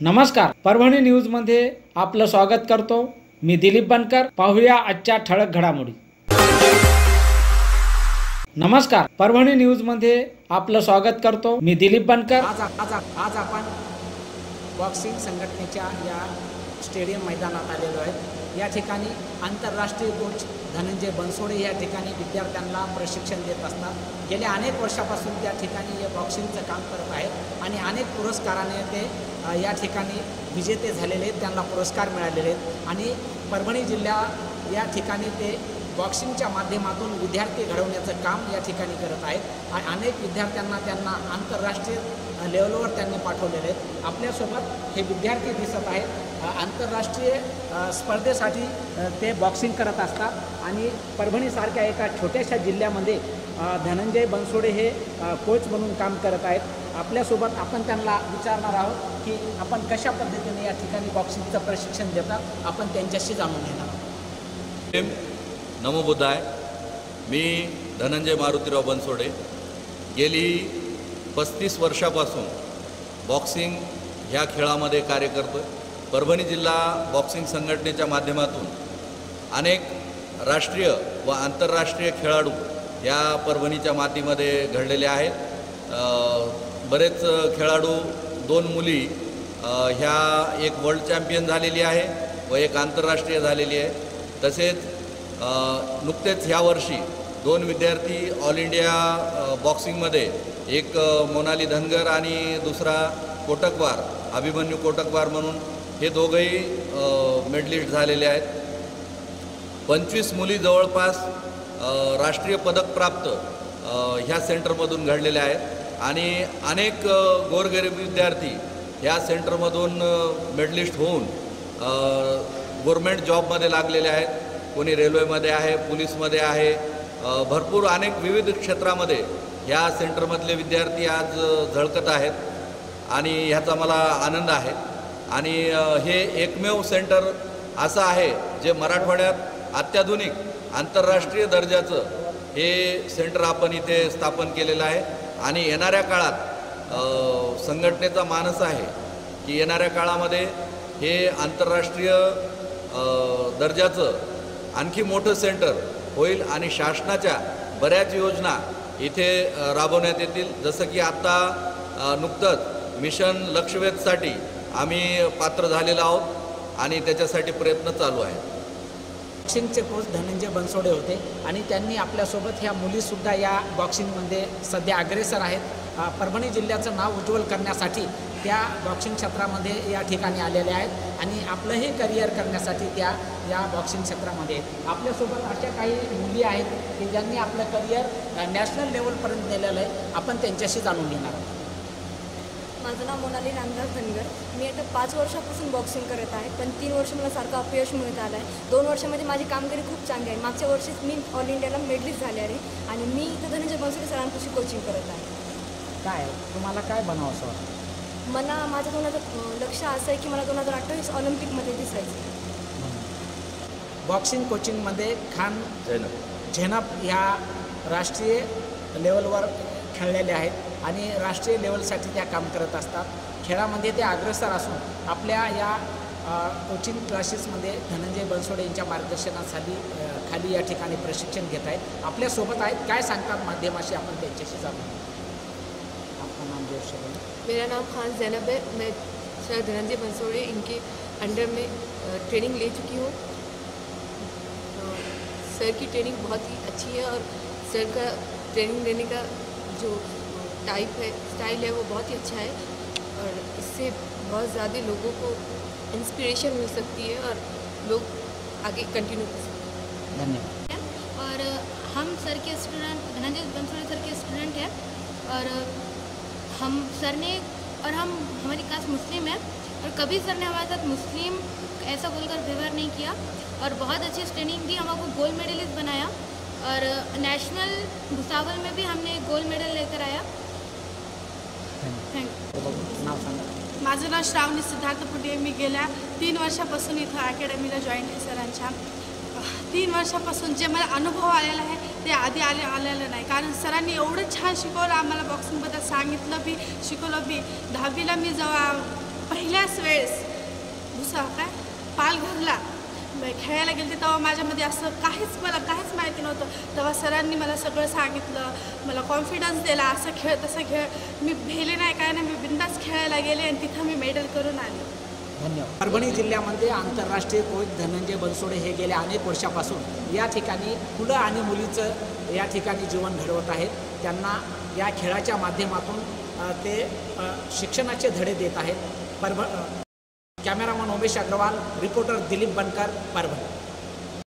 नमस्कार, परभणी न्यूजमध्ये आपलं स्वागत करतो। मी दिलीप बनकर। पाहूया आजच्या ठळक घडामोडी। नमस्कार, परभणी न्यूजमध्ये आपलं स्वागत करतो। मी दिलीप बनकर। आज आपण बॉक्सिंग संघटनेच्या या स्टेडियम मैदानात आलेलो आहे। या ठिकाणी आंतरराष्ट्रीय कोच धनंजय बनसोडे या ठिकाणी विद्यार्थ्यांना प्रशिक्षण देत असतात। गेल्या अनेक वर्षापासून त्या ठिकाणी हे बॉक्सिंगचं काम करत आहेत आणि अनेक पुरस्काराने ते या ठिकाणी विजेते झालेले आहेत, त्यांना पुरस्कार मिळालेले आहेत आणि परभणी जिल्हा या ठिकाणी ते बॉक्सिंगच्या माध्यमातून विद्यार्थी घडवण्याचं काम या ठिकाणी करत आहेत आणि अनेक विद्यार्थ्यांना त्यांना आंतरराष्ट्रीय लेवलवर त्यांनी पाठवलेले आहेत। आपल्यासोबत हे विद्यार्थी दिसत आहेत। आंतरराष्ट्रीय स्पर्धेसाठी ते बॉक्सिंग करत असतात आणि परभणीसारख्या एका छोट्याशा जिल्ह्यामध्ये धनंजय बनसोडे हे कोच म्हणून काम करत आहेत। आपल्यासोबत आपण त्यांना विचारणार आहोत की आपण कशा पद्धतीने या ठिकाणी बॉक्सिंगचं प्रशिक्षण देतात, आपण त्यांच्याशी जाणून घेणार आहोत। नमो बुद्धाय। मी धनंजय मारुतीराव बनसोडे गेली 35 वर्षापासून बॉक्सिंग ह्या खेळामध्ये कार्य करतो आहे। परभणी जिल्हा बॉक्सिंग संघटनेच्या माध्यमातून अनेक राष्ट्रीय व आंतरराष्ट्रीय खेळाडू या परभणीच्या मातीमध्ये घडलेले आहेत। बरेच खेळाडू, 2 मुली ह्या एक वर्ल्ड चॅम्पियन झालेली आहे व एक आंतरराष्ट्रीय झालेली आहे। तसेच नुकतेच ह्या वर्षी 2 विद्यार्थी ऑल इंडिया बॉक्सिंगमध्ये, एक मोनाली धनगर आणि दुसरा कोटकवार, अभिमन्यू कोटकवार म्हणून, हे दोघंही मेडलिस्ट झालेले आहेत। 25 मुली जवळपास राष्ट्रीय पदक प्राप्त ह्या सेंटरमधून घडलेल्या आहेत आणि अनेक गोरगरीब विद्यार्थी ह्या सेंटरमधून मेडलिस्ट होऊन गव्हर्मेंट जॉबमध्ये लागलेले आहेत। कोणी रेल्वेमध्ये आहे, पोलीसमध्ये आहे, भरपूर अनेक विविध क्षेत्रामध्ये ह्या सेंटरमधले विद्यार्थी आज झळकत आहेत आणि ह्याचा मला आनंद आहे। आणि हे एकमेव सेंटर असं आहे जे मराठवाड्यात अत्याधुनिक आंतरराष्ट्रीय दर्जाचं हे सेंटर आपण इथे स्थापन केलेलं आहे आणि येणाऱ्या काळात संघटनेचा मानस आहे की येणाऱ्या काळामध्ये हे आंतरराष्ट्रीय दर्जाचं आणखी मोठं सेंटर होईल आणि शासनाच्या बऱ्याच योजना इथे राबवण्यात येतील। जसं की आत्ता नुकतंच मिशन लक्षवेधसाठी आम्ही पात्र झालेलो आहोत आणि त्याच्यासाठी प्रयत्न चालू आहे। बॉक्सिंगचे कोच धनंजय बनसोडे होते आणि त्यांनी आपल्यासोबत ह्या मुलीसुद्धा या बॉक्सिंगमध्ये सध्या अग्रेसर आहेत। परभणी जिल्ह्याचं नाव उज्ज्वल करण्यासाठी त्या बॉक्सिंग क्षेत्रामध्ये या ठिकाणी आलेल्या आहेत आणि आपलंही करिअर करण्यासाठी त्या या बॉक्सिंग क्षेत्रामध्ये आहेत। आपल्यासोबत अशा काही मुली आहेत की ज्यांनी आपलं करिअर नॅशनल लेवलपर्यंत नेलेलं आहे, आपण त्यांच्याशी जाणून घेणार आहोत। माझं नाव मोनाली रामदास धनगर। मी आता 5 वर्षापासून बॉक्सिंग करत आहे, पण 3 वर्ष मला सारखं अपयश मिळत आलं आहे। 2 वर्षामध्ये माझी कामगिरी खूप चांगली आहे। मागच्या वर्षीच मी ऑल इंडियाला मेडलिस्ट झाले आहे आणि मी इथं धनंजय बनसोडे सरांपाशी कोचिंग करत आहे। काय तुम्हाला काय बनावं असं वाटतं? मला माझं लक्ष असं आहे की मला 2028 ऑलिम्पिकमध्ये दिसायचं। बॉक्सिंग कोचिंगमध्ये खान झैनब ह्या राष्ट्रीय लेवलवर खेळलेले आहेत आणि राष्ट्रीय लेवलसाठी त्या काम करत असतात। खेळामध्ये ते अग्रेसर असून आपल्या या कोचिंग क्लासेसमध्ये धनंजय बनसोडे यांच्या मार्गदर्शनाखाली या ठिकाणी प्रशिक्षण घेत आहेत। आपल्यासोबत आहेत, काय सांगतात माध्यमाशी, आपण त्यांच्याशी जाणून। आपका नाम जोर से बोलें। मेरा नाम खान ज़ैनब है। मैं सर धनंजय बनसोडे इनके अंडर में ट्रेनिंग ले चुकी हूँ। सर की ट्रेनिंग बहुत ही अच्छी है और सर का ट्रेनिंग देने का जो टाइप है, स्टाइल है, वो बहुत ही अच्छा है और इससे बहुत ज़्यादा लोगों को इंस्पिरेशन मिल सकती है और लोग आगे कंटिन्यू कर सकते हैं। धन्यवाद। और हम सर के स्टूडेंट, धनंजय बनसोडे सर के स्टूडेंट हैं और हम सर ने और हमारी कास्ट मुस्लिम है और कभी सर ने हमारे साथ मुस्लिम ऐसा बोलकर व्यवहार नहीं किया और बहुत अच्छी ट्रेनिंग दी। हमको गोल्ड मेडलिस्ट बनाया और नेशनल भुसावल में भी हमने गोल्ड मेडल लेकर आया। माझं नाव श्रावणी सिद्धार्थ पुटे। मी गेल्या 3 वर्षापासून इथं अकॅडमीला जॉईन आहे सरांच्या। 3 वर्षापासून जे मला अनुभव आलेला आहे ते आधी आलेलं नाही, कारण सरांनी एवढं छान शिकवलं आम्हाला, बॉक्सिंगबद्दल सांगितलं बी, शिकवलं बी। 10वीला मी जेव्हा पहिल्याच वेळेस पालघरला खेळायला गेले तेव्हा माझ्यामध्ये असं मला काहीच माहिती नव्हतं. तेव्हा सरांनी मला सगळं सांगितलं, मला कॉन्फिडन्स दिला, असं खेळ तसं खेळ. मी भेले नाही काय नाही, मी बिंदास खेळायला गेले आणि तिथं मी मेडल करून आले. धन्यवाद. परभणी जिल्ह्यामध्ये आंतरराष्ट्रीय कोच धनंजय बनसोडे हे गेल्या अनेक वर्षापासून या ठिकाणी मुलं आणि मुलीचं या ठिकाणी जीवन घडवत आहेत. त्यांना या खेळाच्या माध्यमातून ते शिक्षणाचे धडे देत आहेत. कॅमेरामन उमेश अग्रवाल, रिपोर्टर दिलीप बनकर, परभणी.